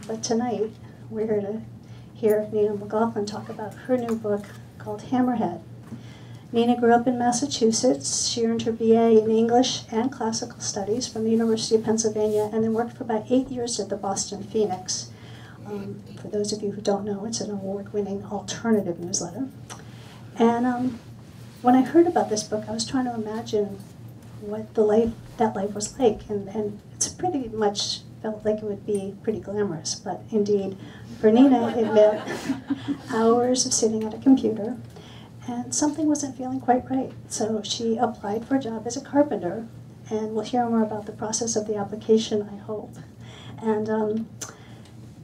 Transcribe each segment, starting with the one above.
but tonight we're here to hear Nina McLaughlin talk about her new book called Hammerhead. Nina grew up in Massachusetts. She earned her BA in English and Classical Studies from the University of Pennsylvania and then worked for about 8 years at the Boston Phoenix. For those of you who don't know, it's an award-winning alternative newsletter. And when I heard about this book, I was trying to imagine what that life was like, and it's pretty much felt like it would be pretty glamorous, but indeed, for Nina, it meant hours of sitting at a computer, and something wasn't feeling quite right. So she applied for a job as a carpenter, and we'll hear more about the process of the application, I hope. And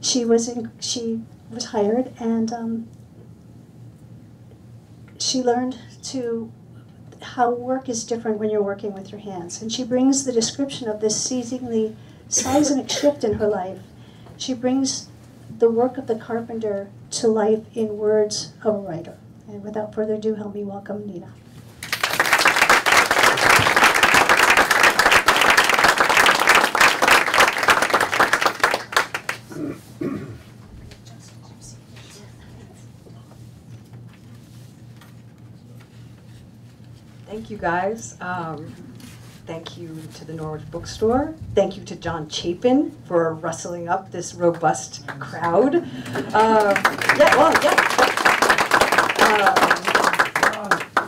she was hired, and she learned how work is different when you're working with your hands. And she brings the description of this seismic shift in her life. She brings the work of the carpenter to life in words of a writer. And without further ado, help me welcome Nina. Thank you, guys. Thank you to the Norwich Bookstore. Thank you to John Chapin for rustling up this robust crowd.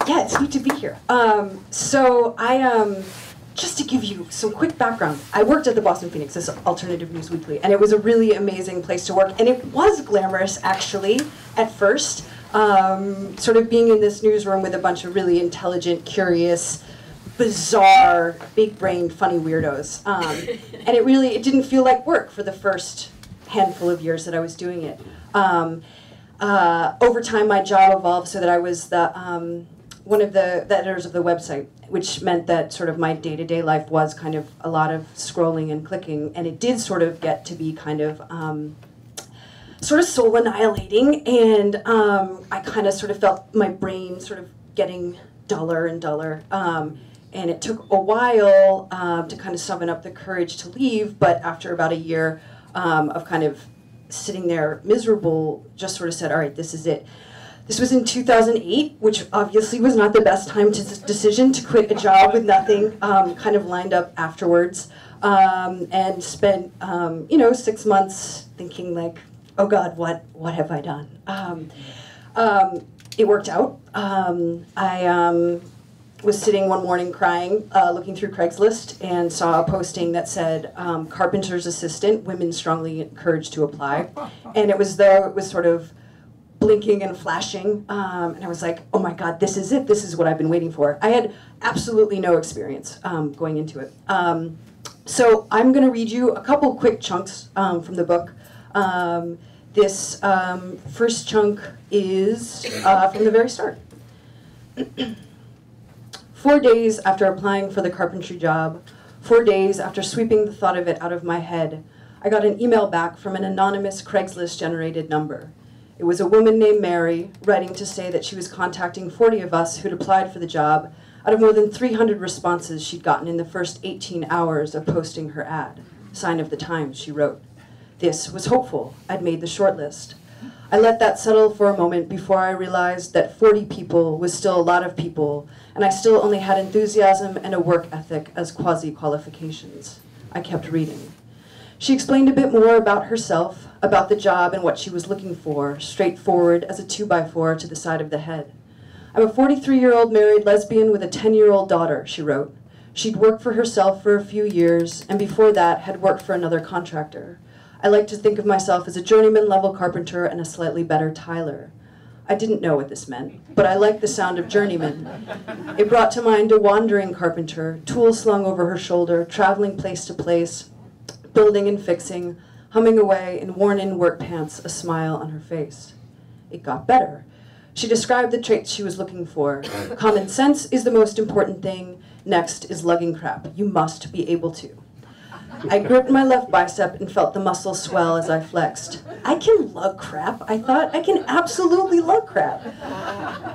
Yeah, it's neat to be here. Just to give you some quick background, I worked at the Boston Phoenix, this alternative news weekly, and it was a really amazing place to work. And it was glamorous, actually, at first. Sort of being in this newsroom with a bunch of really intelligent, curious, bizarre, big-brained, funny weirdos. And it didn't feel like work for the first handful of years that I was doing it. Over time, my job evolved so that I was one of the editors of the website, which meant that sort of my day-to-day life was kind of a lot of scrolling and clicking, and it did sort of get to be kind of sort of soul annihilating, and I kind of sort of felt my brain sort of getting duller and duller. And it took a while to kind of summon up the courage to leave, but after about a year of kind of sitting there miserable, just sort of said, all right, this is it. This was in 2008, which obviously was not the best decision to quit a job with nothing kind of lined up afterwards, and spent 6 months thinking like, oh God, what have I done? It worked out. I was sitting one morning crying, looking through Craigslist, and saw a posting that said, carpenter's assistant, women strongly encouraged to apply. And it was though it was sort of blinking and flashing, and I was like, oh my God, this is it. This is what I've been waiting for. I had absolutely no experience going into it. So I'm going to read you a couple quick chunks from the book. This first chunk is from the very start. 4 days after applying for the carpentry job, 4 days after sweeping the thought of it out of my head, I got an email back from an anonymous Craigslist-generated number. It was a woman named Mary writing to say that she was contacting 40 of us who'd applied for the job out of more than 300 responses she'd gotten in the first 18 hours of posting her ad. Sign of the times, she wrote. This was hopeful. I'd made the short list. I let that settle for a moment before I realized that 40 people was still a lot of people, and I still only had enthusiasm and a work ethic as quasi-qualifications. I kept reading. She explained a bit more about herself, about the job and what she was looking for, straightforward as a 2x4 to the side of the head. I'm a 43-year-old married lesbian with a 10-year-old daughter, she wrote. She'd worked for herself for a few years, and before that had worked for another contractor. I like to think of myself as a journeyman-level carpenter and a slightly better tiler. I didn't know what this meant, but I liked the sound of journeyman. It brought to mind a wandering carpenter, tools slung over her shoulder, traveling place to place, building and fixing, humming away in worn-in work pants, a smile on her face. It got better. She described the traits she was looking for. Common sense is the most important thing. Next is lugging crap. You must be able to. I gripped my left bicep and felt the muscle swell as I flexed. I can lug crap, I thought. I can absolutely lug crap.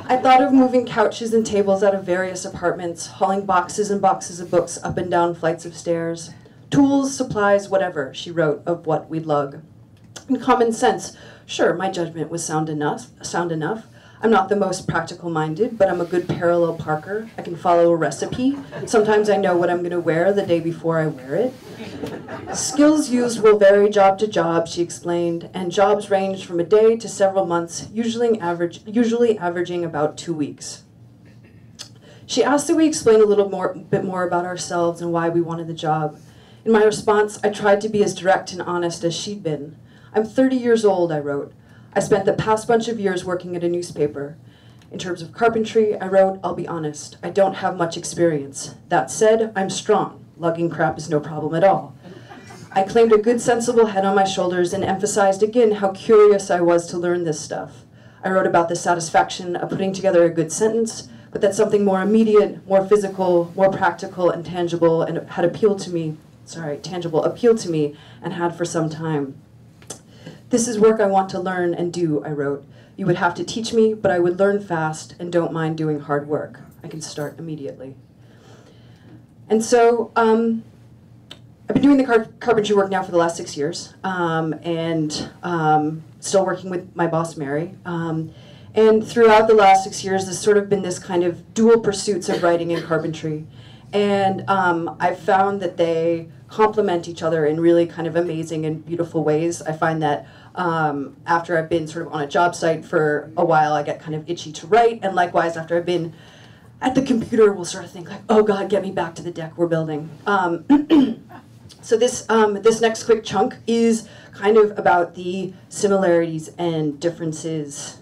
I thought of moving couches and tables out of various apartments, hauling boxes and boxes of books up and down flights of stairs. Tools, supplies, whatever, she wrote, of what we'd lug. In common sense, sure, my judgment was sound enough. I'm not the most practical-minded, but I'm a good parallel parker. I can follow a recipe. Sometimes I know what I'm going to wear the day before I wear it. Skills used will vary job to job, she explained, and jobs range from a day to several months, usually averaging about 2 weeks. She asked that we explain a bit more about ourselves and why we wanted the job. In my response, I tried to be as direct and honest as she'd been. I'm 30 years old, I wrote. I spent the past bunch of years working at a newspaper. In terms of carpentry, I wrote, I'll be honest, I don't have much experience. That said, I'm strong. Lugging crap is no problem at all. I claimed a good, sensible head on my shoulders and emphasized again how curious I was to learn this stuff. I wrote about the satisfaction of putting together a good sentence, but that something more immediate, more physical, more practical and tangible and had appealed to me and had for some time. This is work I want to learn and do, I wrote. You would have to teach me, but I would learn fast and don't mind doing hard work. I can start immediately. And so I've been doing the carpentry work now for the last 6 years, and still working with my boss, Mary. And throughout the last 6 years, there's sort of been this kind of dual pursuits of writing and carpentry. And I've found that they complement each other in really kind of amazing and beautiful ways. I find that after I've been sort of on a job site for a while, I get kind of itchy to write. And likewise, after I've been at the computer, we'll sort of think like, oh God, get me back to the deck we're building. So this next quick chunk is kind of about the similarities and differences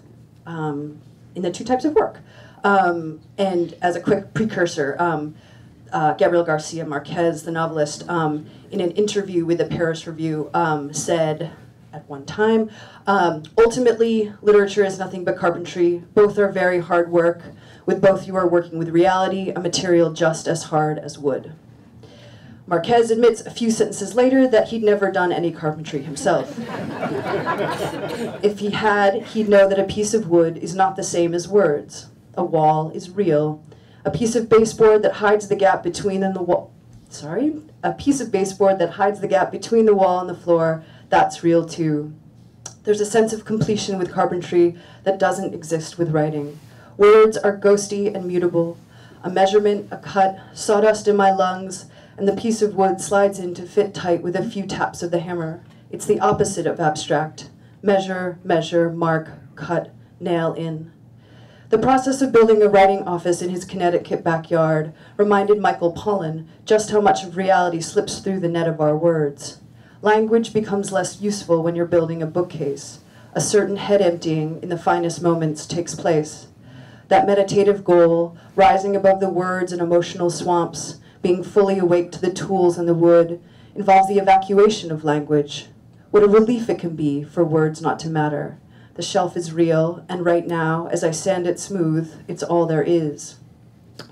in the two types of work. And as a quick precursor, Gabriel Garcia Marquez, the novelist, in an interview with the Paris Review, said at one time, ultimately, literature is nothing but carpentry. Both are very hard work. With both, you are working with reality, a material just as hard as wood. Marquez admits a few sentences later that he'd never done any carpentry himself. If he had, he'd know that a piece of wood is not the same as words. A wall is real. A piece of baseboard that hides the gap between a piece of baseboard that hides the gap between the wall and the floor, that's real too. There's a sense of completion with carpentry that doesn't exist with writing. Words are ghosty and mutable. A measurement, a cut, sawdust in my lungs, and the piece of wood slides in to fit tight with a few taps of the hammer. It's the opposite of abstract. Measure, measure, mark, cut, nail in. The process of building a writing office in his Connecticut backyard reminded MacLaughlin just how much of reality slips through the net of our words. Language becomes less useful when you're building a bookcase. A certain head emptying in the finest moments takes place. That meditative goal, rising above the words and emotional swamps, being fully awake to the tools and the wood, involves the evacuation of language. What a relief it can be for words not to matter. The shelf is real, and right now, as I sand it smooth, it's all there is.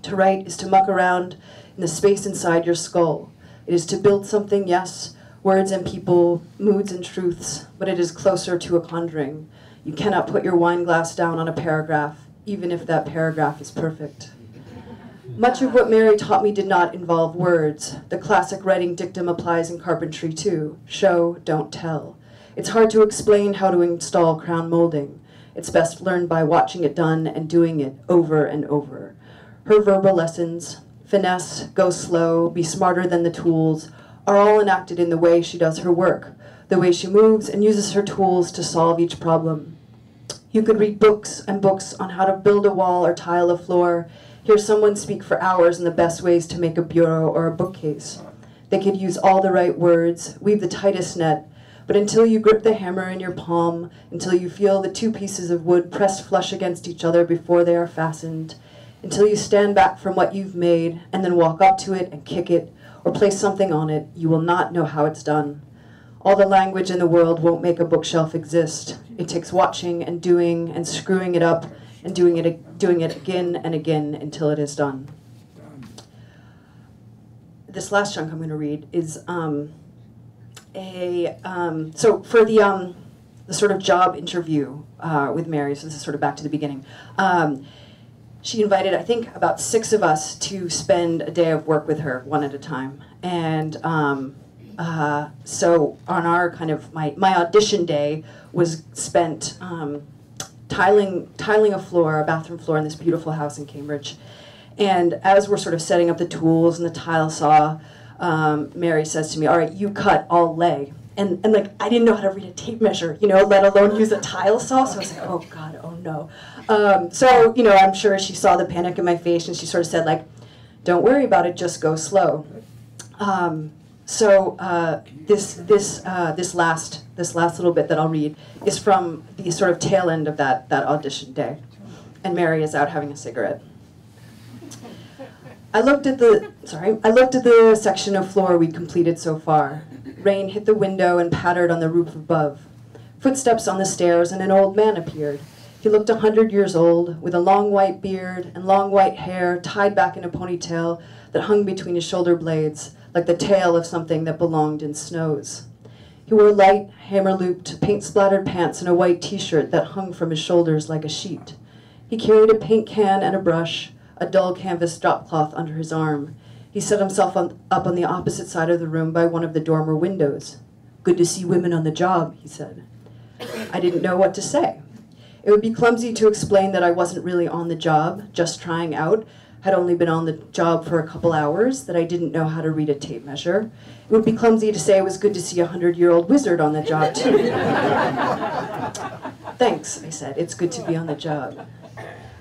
To write is to muck around in the space inside your skull. It is to build something, yes, words and people, moods and truths, but it is closer to a conjuring. You cannot put your wine glass down on a paragraph, even if that paragraph is perfect. Much of what Mary taught me did not involve words. The classic writing dictum applies in carpentry too. Show, don't tell. It's hard to explain how to install crown molding. It's best learned by watching it done and doing it over and over. Her verbal lessons, finesse, go slow, be smarter than the tools, are all enacted in the way she does her work, the way she moves and uses her tools to solve each problem. You could read books and books on how to build a wall or tile a floor, hear someone speak for hours on the best ways to make a bureau or a bookcase. They could use all the right words, weave the tightest net, but until you grip the hammer in your palm, until you feel the two pieces of wood pressed flush against each other before they are fastened, until you stand back from what you've made and then walk up to it and kick it or place something on it, you will not know how it's done. All the language in the world won't make a bookshelf exist. It takes watching and doing and screwing it up and doing it again and again until it is done. This last chunk I'm going to read is so for the sort of job interview with Mary, so this is sort of back to the beginning, she invited, I think, about 6 of us to spend a day of work with her, one at a time. And so on our kind of, my audition day was spent tiling a floor, a bathroom floor in this beautiful house in Cambridge. And as we're sort of setting up the tools and the tile saw, Mary says to me, all right, you cut, I'll lay. And like, I didn't know how to read a tape measure, you know, let alone use a tile saw. So I was like, oh God, oh no. So, you know, I'm sure she saw the panic in my face and she sort of said like, don't worry about it, just go slow. This last little bit that I'll read is from the sort of tail end of that audition day. And Mary is out having a cigarette. I looked at the section of floor we'd completed so far. Rain hit the window and pattered on the roof above. Footsteps on the stairs and an old man appeared. He looked 100 years old, with a long white beard and long white hair tied back in a ponytail that hung between his shoulder blades, like the tail of something that belonged in snows. He wore light, hammer-looped, paint-splattered pants and a white t-shirt that hung from his shoulders like a sheet. He carried a paint can and a brush, a dull canvas drop-cloth under his arm. He set himself up on the opposite side of the room by one of the dormer windows. Good to see women on the job, he said. I didn't know what to say. It would be clumsy to explain that I wasn't really on the job, just trying out, had only been on the job for a couple hours, that I didn't know how to read a tape measure. It would be clumsy to say it was good to see a 100-year-old wizard on the job, too. Thanks, I said. It's good to be on the job.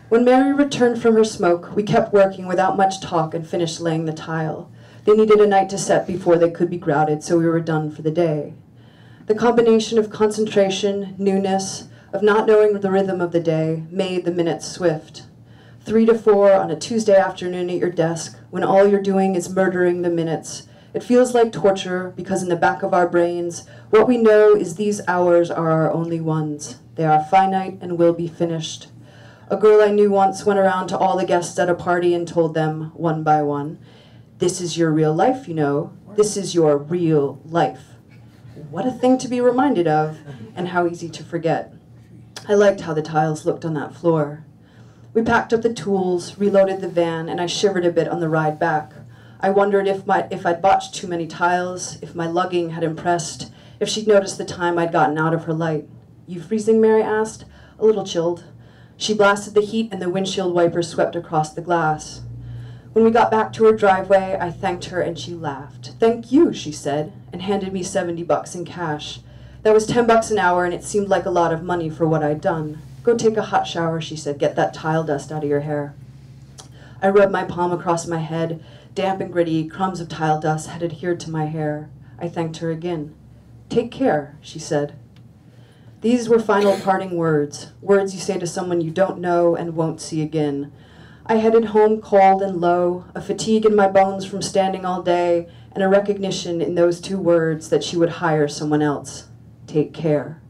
When Mary returned from her smoke, we kept working without much talk and finished laying the tile. They needed a night to set before they could be grouted, so we were done for the day. The combination of concentration, newness, of not knowing the rhythm of the day, made the minutes swift. 3 to 4 on a Tuesday afternoon at your desk, when all you're doing is murdering the minutes. It feels like torture, because in the back of our brains, what we know is these hours are our only ones. They are finite and will be finished. A girl I knew once went around to all the guests at a party and told them, one by one, this is your real life, you know. This is your real life. What a thing to be reminded of, and how easy to forget. I liked how the tiles looked on that floor. We packed up the tools, reloaded the van, and I shivered a bit on the ride back. I wondered if I'd botched too many tiles, if my lugging had impressed, if she'd noticed the time I'd gotten out of her light. You freezing, Mary asked, a little chilled. She blasted the heat and the windshield wipers swept across the glass. When we got back to her driveway, I thanked her and she laughed. Thank you, she said, and handed me $70 in cash. That was $10 an hour and it seemed like a lot of money for what I'd done. Go take a hot shower, she said, get that tile dust out of your hair. I rubbed my palm across my head. Damp and gritty, crumbs of tile dust had adhered to my hair. I thanked her again. Take care, she said. These were final parting words, words you say to someone you don't know and won't see again. I headed home cold and low, a fatigue in my bones from standing all day, and a recognition in those 2 words that she would hire someone else. Take care.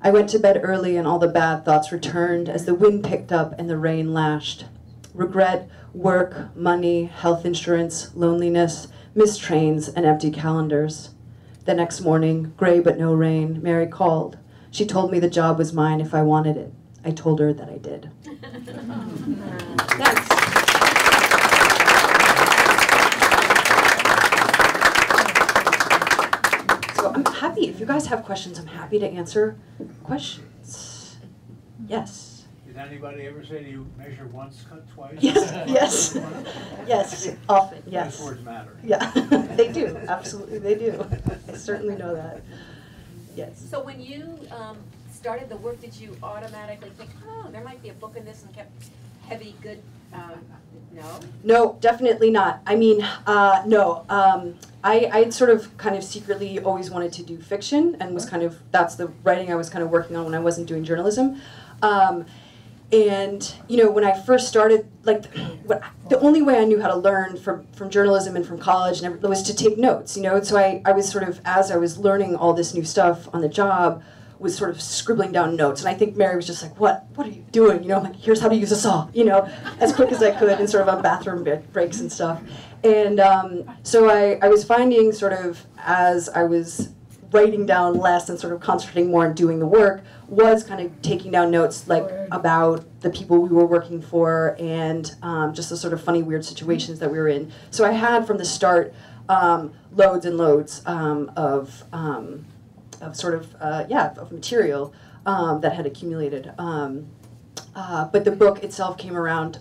I went to bed early and all the bad thoughts returned as the wind picked up and the rain lashed. Regret, work, money, health insurance, loneliness, missed trains, and empty calendars. The next morning, gray but no rain, Mary called. She told me the job was mine if I wanted it. I told her that I did. Thanks. So I'm happy, if you guys have questions, I'm happy to answer questions. Yes. Did anybody ever say to you, measure once, cut twice? Yes, yes, often, yes. Those words matter. Yeah, they do, absolutely they do. I certainly know that, yes. So when you started the work, did you automatically think, oh, there might be a book in this and kept heavy, good, no? No, definitely not. I mean, no. I'd sort of kind of secretly always wanted to do fiction and was kind of, that's the writing I was kind of working on when I wasn't doing journalism. And, you know, when I first started, like, the only way I knew how to learn from journalism and from college and was to take notes, you know? So I was sort of, as I was learning all this new stuff on the job, was sort of scribbling down notes. And I think Mary was just like, what are you doing? You know, I'm like, here's how to use a saw, you know, as quick as I could, and sort of on bathroom breaks and stuff. And so I was finding sort of, as I was writing down less and sort of concentrating more on doing the work, was kind of taking down notes like about the people we were working for and just the sort of funny, weird situations that we were in. So I had from the start loads and loads of sort of of material that had accumulated. But the book itself came about.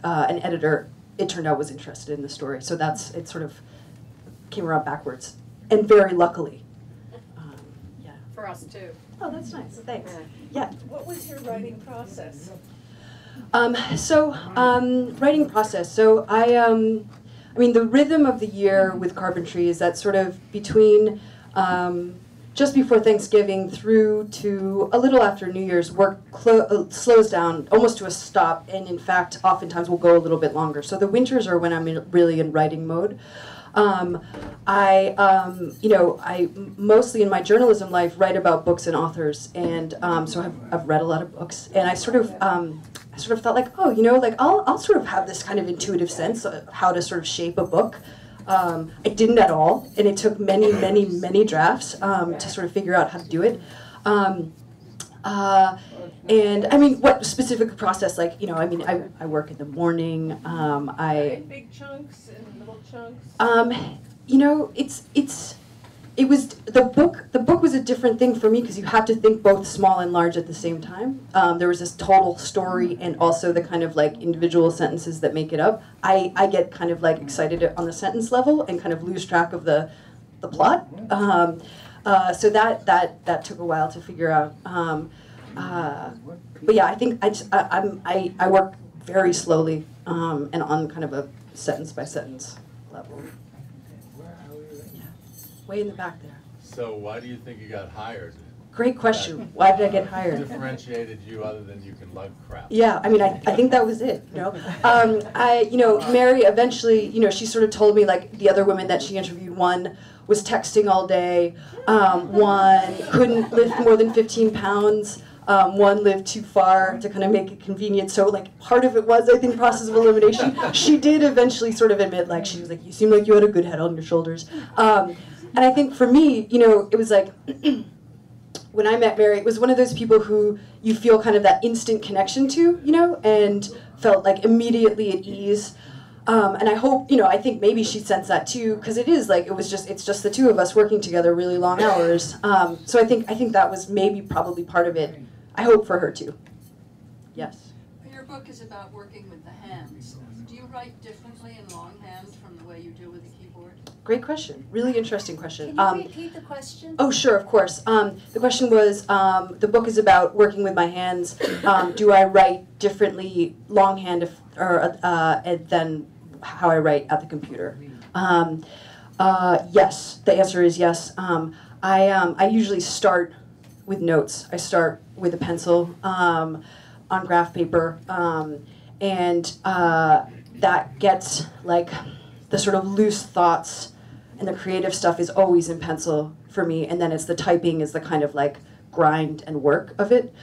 An editor, it turned out, was interested in the story, so it sort of came around backwards, and very luckily. For us too. Oh, that's nice. Thanks. Yeah. What was your writing process? Writing process. So I mean, the rhythm of the year with carpentry is that sort of between just before Thanksgiving through to a little after New Year's, work slows down almost to a stop, and in fact, oftentimes will go a little bit longer. So the winters are when I'm really in writing mode. I mostly in my journalism life write about books and authors, and so I've read a lot of books, and I sort of thought like, oh, I'll sort of have this kind of intuitive sense of how to sort of shape a book. I didn't at all, and it took many drafts to sort of figure out how to do it. And I mean, what specific process? Like, I work in the morning. In big chunks and little chunks. It was the book. The book was a different thing for me because you had to think both small and large at the same time. There was this total story and also the kind of like individual sentences that make it up. I get kind of like excited on the sentence level and kind of lose track of the plot. So that took a while to figure out. But yeah, I think I work very slowly and on kind of a sentence by sentence level. Yeah, way in the back there. So why do you think you got hired? Great question. Why did I get hired? Differentiated you other than you can lug crap. Yeah, I mean, I think that was it. Mary eventually, she sort of told me like the other women that she interviewed, one was texting all day, one couldn't lift more than 15 pounds. One lived too far to kind of make it convenient. So like part of it was, I think, process of elimination. She did eventually sort of admit, like, she was like, you seem like you had a good head on your shoulders. And I think for me, it was like, when I met Mary, it was one of those people who you feel kind of that instant connection to, and felt like immediately at ease. And I hope, I think maybe she sensed that too, because it is like, it's just the two of us working together really long hours. So I think that was probably part of it. I hope for her too. Yes. Your book is about working with the hands. Do you write differently in longhand from the way you do with the keyboard? Great question. Really interesting question. Can you repeat the question? Oh, sure, of course. The question was, the book is about working with my hands. Do I write differently longhand than how I write at the computer? Yes. The answer is yes. I usually start with notes. I start with a pencil on graph paper, and that gets like the sort of loose thoughts and the creative stuff is always in pencil for me, and then it's the typing is the kind of like grind and work of it.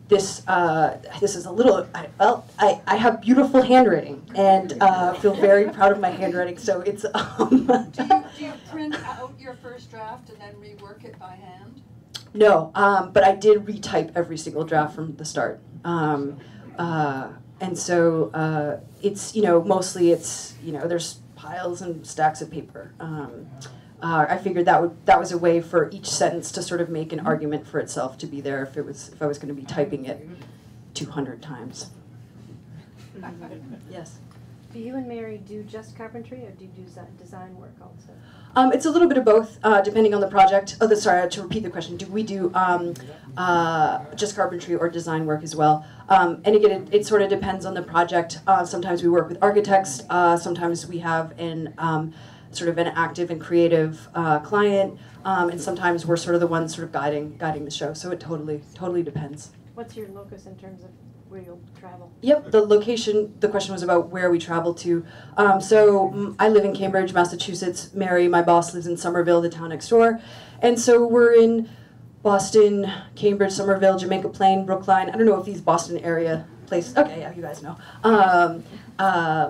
This is a little, I have beautiful handwriting and feel very proud of my handwriting, so it's... Do you print out your first draft and then rework it by hand? No, but I did retype every single draft from the start. And so it's, mostly it's, there's piles and stacks of paper. I figured that was a way for each sentence to sort of make an argument for itself to be there if I was going to be typing it 200 times. Yes. Do you and Mary do just carpentry, or do you do design work also? It's a little bit of both, depending on the project. Oh, sorry, to repeat the question. Do we do just carpentry or design work as well? And again, it sort of depends on the project. Sometimes we work with architects. Sometimes we have sort of an active and creative client. And sometimes we're sort of the ones sort of guiding the show. So it totally depends. What's your locus in terms of where you'll travel? Yep, the location, the question was about where we travel to. So I live in Cambridge, Massachusetts. Mary, my boss, lives in Somerville, the town next door. And so we're in Boston, Cambridge, Somerville, Jamaica Plain, Brookline. I don't know if these Boston area places, okay, yeah, you guys know.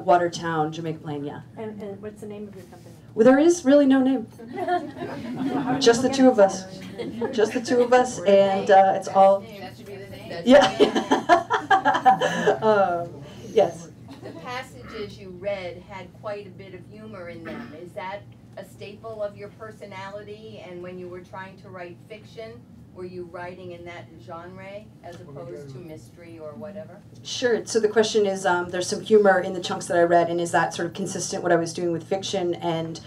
Watertown, Jamaica Plain, yeah. And what's the name of your company? Well, there is really no name. Just the two of us. Just the two of us, and it's all... That should be the name. Yeah. Yes. The passages as you read had quite a bit of humor in them. Is that a staple of your personality? And when you were trying to write fiction, were you writing in that genre as opposed to mystery or whatever? Sure. So the question is, there's some humor in the chunks that I read, and is that sort of consistent what I was doing with fiction, and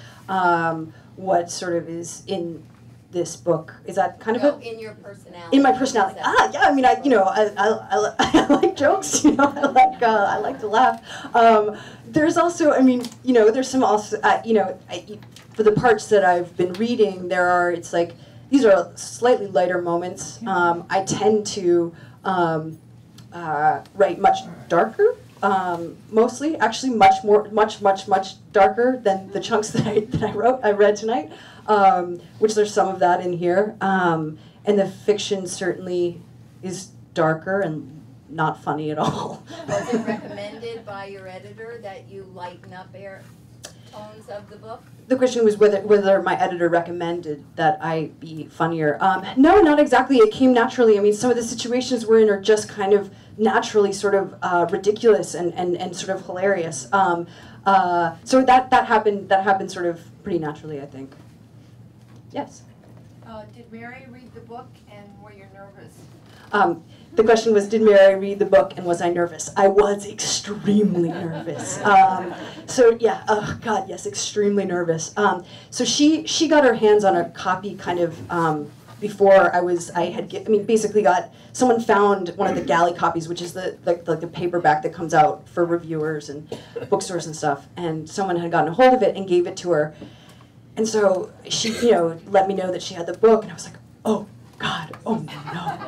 what sort of is in this book? Is that kind of in your personality? In my personality. Yeah. I mean, I like jokes. I like to laugh. There's also, I mean, there's some also, for the parts that I've been reading, it's like, these are slightly lighter moments. I tend to write much darker, mostly. Actually, much darker than the chunks that I read tonight. Which there's some of that in here. And the fiction certainly is darker and not funny at all. Was it recommended by your editor that you lighten up tones of the book? The question was whether my editor recommended that I be funnier. No, not exactly. It came naturally. I mean, some of the situations we're in are just kind of naturally sort of ridiculous and sort of hilarious. So that happened sort of pretty naturally, I think. Yes. Did Mary read the book and were you nervous? The question was, did Mary read the book and was I nervous? I was extremely nervous. So yeah, oh God, yes, extremely nervous. So she got her hands on a copy kind of before basically someone found one of the galley copies, which is the paperback that comes out for reviewers and bookstores and stuff, and someone had gotten a hold of it and gave it to her. And so she, let me know that she had the book, and I was like, oh God, oh no.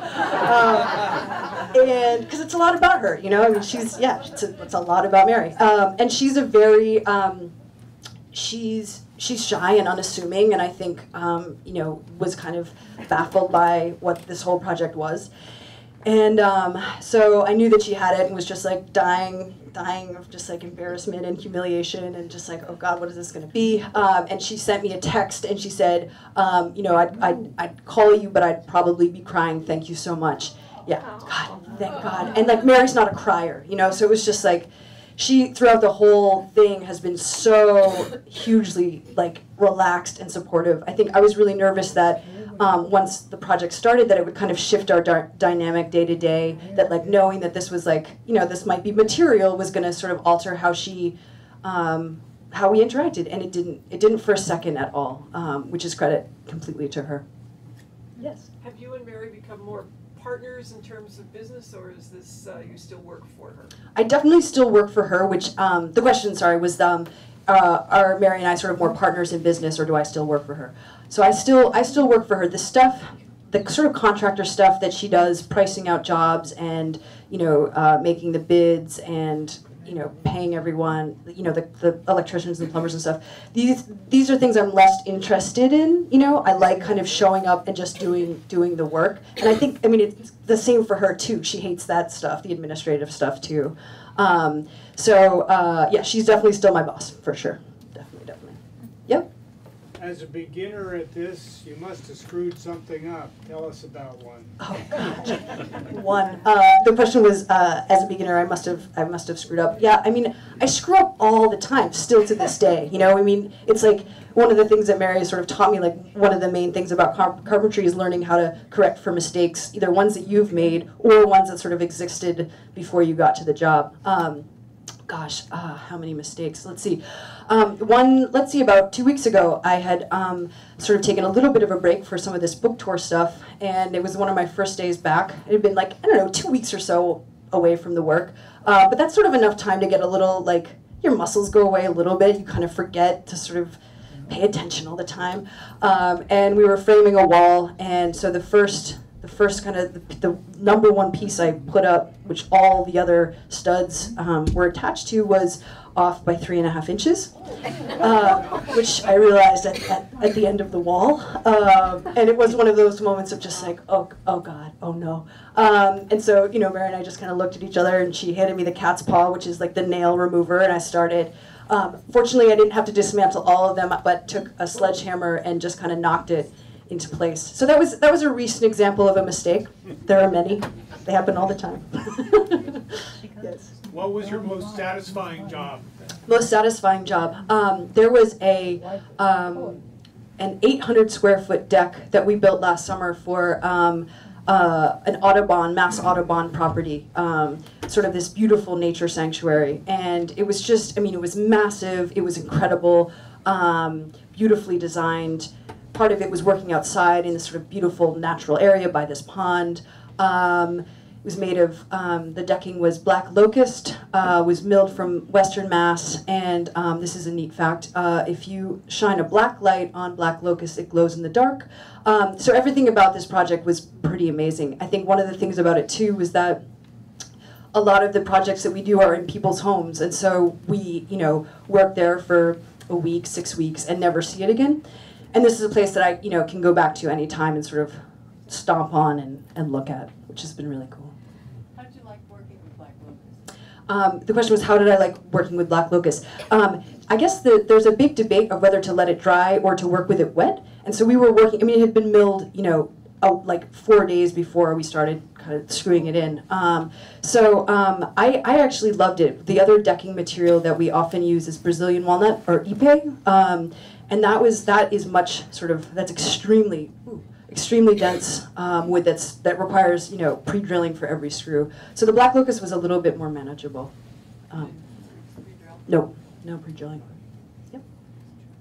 And because it's a lot about her, I mean, it's a lot about Mary. And she's a very, she's shy and unassuming, and I think, was kind of baffled by what this whole project was. And so I knew that she had it and was just like dying of just like embarrassment and humiliation and just like, oh God, what is this going to be? And she sent me a text and she said, I'd call you, but I'd probably be crying. Thank you so much. Yeah, God, thank God. And like Mary's not a crier, so it was just like, she throughout the whole thing has been so hugely like relaxed and supportive. I think I was really nervous that once the project started, that it would kind of shift our dynamic day to day, that like knowing that this was like, this might be material was going to sort of alter how we interacted, and it didn't for a second at all, which is credit completely to her. Yes. Have you and Mary become more partners in terms of business, or is this you still work for her? I definitely still work for her, which the question, was are Mary and I sort of more partners in business, or do I still work for her? So I still work for her. The stuff, the sort of contractor stuff that she does, pricing out jobs and making the bids and paying everyone, the electricians and plumbers and stuff. These are things I'm less interested in. I like kind of showing up and just doing the work. And I think, it's the same for her too. She hates that stuff, the administrative stuff too. Yeah, she's definitely still my boss for sure. Definitely. Yep. As a beginner at this, you must have screwed something up. Tell us about one. Oh God, one. The question was, as a beginner, I must have screwed up. Yeah, I screw up all the time, still to this day. It's like one of the things that Mary sort of taught me. Like one of the main things about carpentry is learning how to correct for mistakes, either ones that you've made or ones that sort of existed before you got to the job. Gosh, how many mistakes? Let's see. About 2 weeks ago, I had sort of taken a little bit of a break for some of this book tour stuff, and it was one of my first days back. It had been 2 weeks or so away from the work, but that's sort of enough time to get a little, your muscles go away a little bit. You kind of forget to sort of pay attention all the time. And we were framing a wall, and so the first kind of the number one piece I put up, which all the other studs were attached to, was off by 3.5 inches, which I realized at the end of the wall. And it was one of those moments of just like, oh God, oh no. And so, Mary and I just kind of looked at each other, and she handed me the cat's paw, which is like the nail remover, and I started. Fortunately, I didn't have to dismantle all of them, but took a sledgehammer and just kind of knocked it into place. So that was a recent example of a mistake. There are many. They happen all the time. Yes. What was your most satisfying job? Most satisfying job. There was an 800 square foot deck that we built last summer for an Audubon, Mass Audubon property, sort of this beautiful nature sanctuary. And it was just, I mean, it was massive, it was incredible, beautifully designed. Part of it was working outside in this sort of beautiful natural area by this pond. It was made of, the decking was black locust, was milled from Western Mass, and this is a neat fact, if you shine a black light on black locust, it glows in the dark. So everything about this project was pretty amazing. I think one of the things about it too was that a lot of the projects that we do are in people's homes, and so we, you know, work there for a week, 6 weeks, and never see it again. And this is a place that I, you know, can go back to any time and sort of stomp on and look at, which has been really cool. How did you like working with black locust? The question was, how did I like working with black locust? I guess there's a big debate of whether to let it dry or to work with it wet. And so we were working, I mean, it had been milled, you know, like 4 days before we started kind of screwing it in. I actually loved it. The other decking material that we often use is Brazilian walnut, or ipe. And that is much sort of, that's extremely dense wood that requires, you know, pre-drilling for every screw. So the black locust was a little bit more manageable. No pre-drilling. Yep.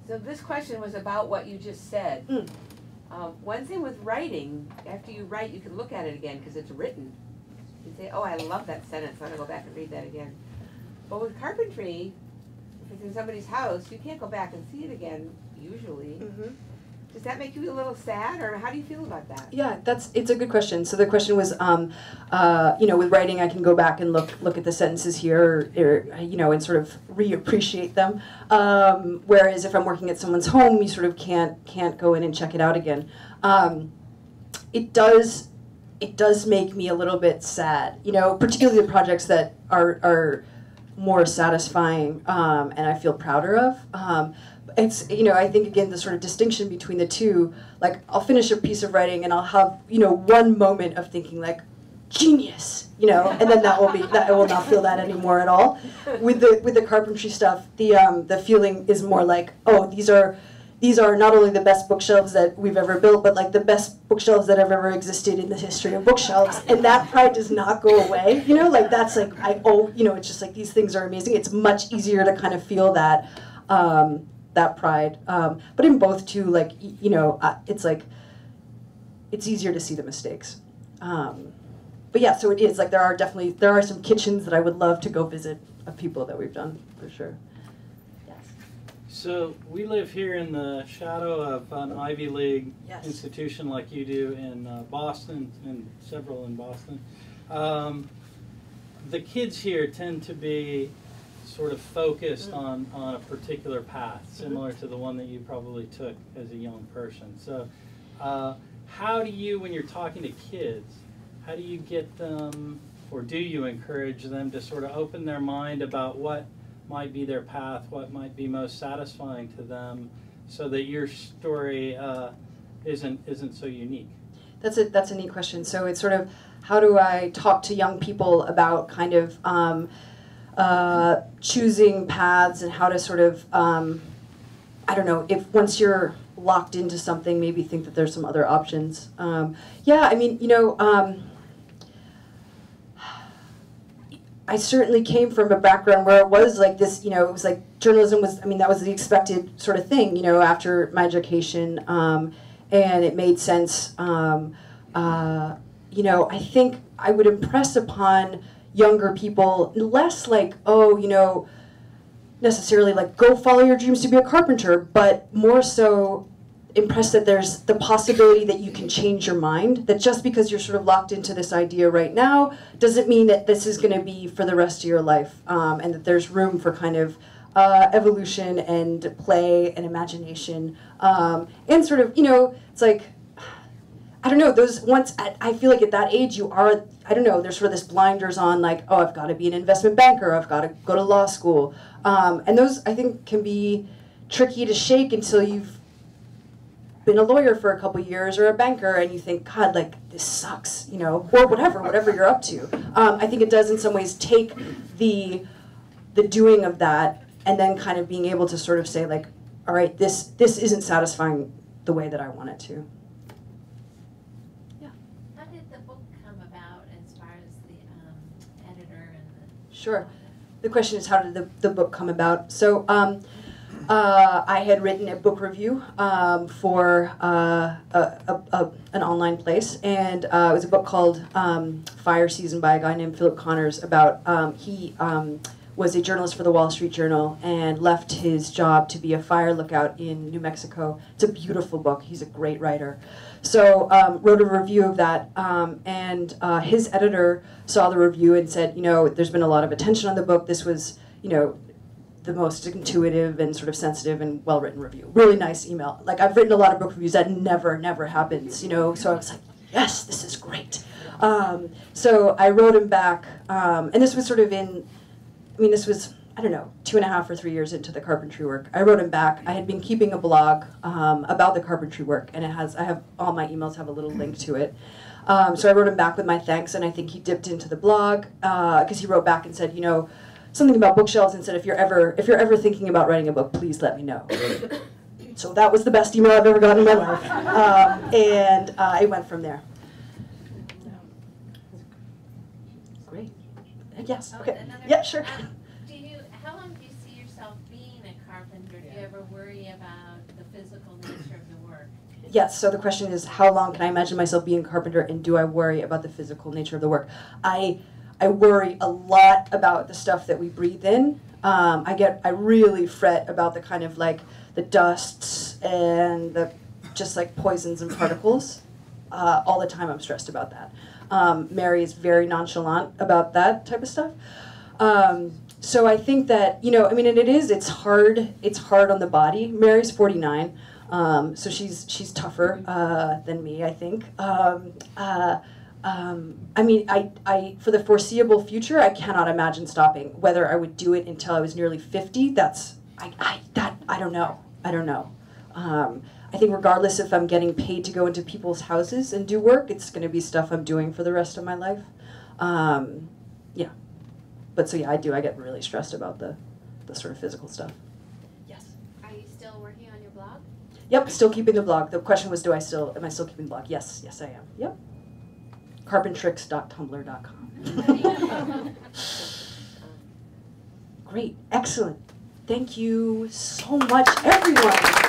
So this question was about what you just said. One thing with writing, after you write, you can look at it again because it's written. You say, oh, I love that sentence, I'm gonna go back and read that again. But with carpentry, if it's in somebody's house, you can't go back and see it again, usually. Does that make you a little sad, or how do you feel about that? Yeah, it's a good question. So the question was, you know, with writing, I can go back and look at the sentences here, or you know, and sort of reappreciate them. Whereas if I'm working at someone's home, you sort of can't go in and check it out again. It does make me a little bit sad, you know, particularly the projects that are more satisfying and I feel prouder of. It's, you know, I think, again, the sort of distinction between the two, like, I'll finish a piece of writing and I'll have, you know, one moment of thinking, like, genius, you know, and then I will not feel that anymore at all. With the carpentry stuff, the feeling is more like, oh, these are not only the best bookshelves that we've ever built, but like the best bookshelves that have ever existed in the history of bookshelves. And that pride does not go away, you know, like that's like, you know, it's just like these things are amazing. It's much easier to kind of feel that, that pride. But in both too, like, you know, it's like, it's easier to see the mistakes. But yeah, so it is, like, there are some kitchens that I would love to go visit of people that we've done, for sure. Yes. So we live here in the shadow of an Ivy League institution like you do in Boston, and several in Boston. The kids here tend to be sort of focused on a particular path, similar to the one that you probably took as a young person. So how do you, when you're talking to kids, how do you get them, or do you encourage them to sort of open their mind about what might be their path, what might be most satisfying to them, so that your story isn't so unique? That's a neat question. So it's sort of, how do I talk to young people about kind of choosing paths, and how to sort of, I don't know, if once you're locked into something, maybe think that there's some other options. Yeah, I mean, you know, I certainly came from a background where it was like this, you know, it was like journalism was, I mean, that was the expected sort of thing, you know, after my education, and it made sense. You know, I think I would impress upon younger people less like, oh, you know, necessarily like go follow your dreams to be a carpenter, but more so impressed that there's the possibility that you can change your mind, that just because you're sort of locked into this idea right now doesn't mean that this is going to be for the rest of your life, and that there's room for kind of evolution and play and imagination, and sort of, you know, it's like, I don't know, those once, I feel like at that age you are, I don't know, there's sort of this blinders on, like, oh, I've got to be an investment banker, I've got to go to law school, and those I think can be tricky to shake until you've been a lawyer for a couple years or a banker and you think, God, like, this sucks, you know, or whatever you're up to. I think it does in some ways take the doing of that and then kind of being able to sort of say, like, all right, this isn't satisfying the way that I want it to. Yeah. How did the book come about as far as the editor and the... Sure. The question is, how did the book come about? So I had written a book review for an online place, and it was a book called Fire Season by a guy named Philip Connors about, he was a journalist for the Wall Street Journal and left his job to be a fire lookout in New Mexico. It's a beautiful book. He's a great writer. So wrote a review of that, and his editor saw the review and said, you know, there's been a lot of attention on the book. This was, you know, the most intuitive and sort of sensitive and well-written review. Really nice email. Like, I've written a lot of book reviews. That never happens, you know? So I was like, yes, this is great. So I wrote him back, and this was sort of this was, I don't know, 2.5 or 3 years into the carpentry work. I wrote him back. I had been keeping a blog about the carpentry work, and all my emails have a little link to it. So I wrote him back with my thanks, and I think he dipped into the blog, because he wrote back and said, you know, something about bookshelves, and said, if you're ever thinking about writing a book, please let me know. So that was the best email I've ever gotten in my life, and it went from there. Great. Yes. Okay. Yeah. Sure. How long do you see yourself being a carpenter? Do you ever worry about the physical nature of the work? Yes. So the question is, how long can I imagine myself being a carpenter, and do I worry about the physical nature of the work? I worry a lot about the stuff that we breathe in. I really fret about the kind of like the dusts and the just like poisons and particles. All the time I'm stressed about that. Mary is very nonchalant about that type of stuff. So I think that, you know, I mean, and it's hard on the body. Mary's 49, so she's tougher than me, I think. I mean, I for the foreseeable future, I cannot imagine stopping. Whether I would do it until I was nearly 50, I don't know. I don't know. I think regardless if I'm getting paid to go into people's houses and do work, it's going to be stuff I'm doing for the rest of my life. Yeah. But so yeah, I get really stressed about the sort of physical stuff. Yes. Are you still working on your blog? Yep, still keeping the blog. The question was, am I still keeping the blog? Yes, I am. Yep. carpentrix.tumblr.com. Great, excellent. Thank you so much, everyone.